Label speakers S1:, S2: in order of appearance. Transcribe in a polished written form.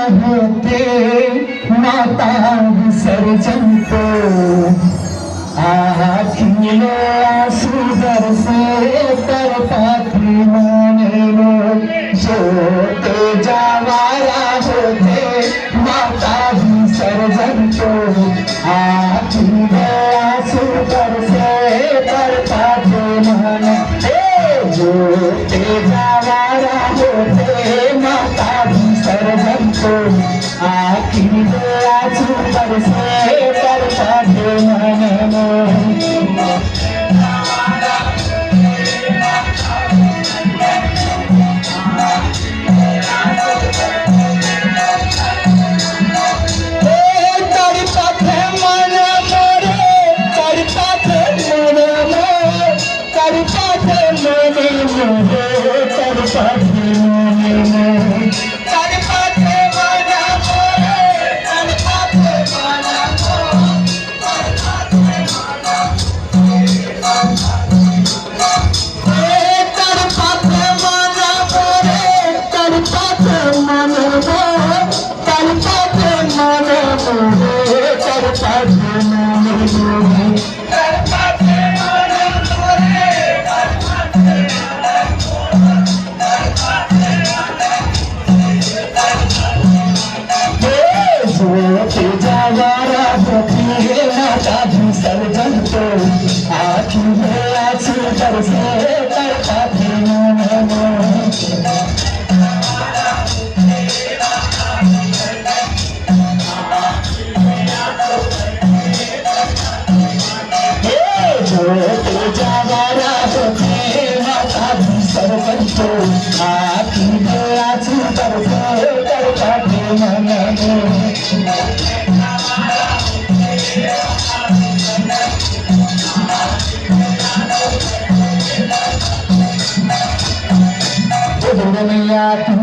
S1: होते माता विसर्जन को आखिलो आंसू बरसे तरता थी मैंने सोते जावारा होते माता विसर्जन को आखिलो आंसू बरसे तरता थी मैंने सोते जावारा होते माता विसर्जन को आखिलो आंसू बरसे तरता थी मैंने विसर्जन को आखिर आंसू बरसे तरता थी जावारा होते माता विसर्जन को आखिर आंसू बरसे तरता थी दुनिया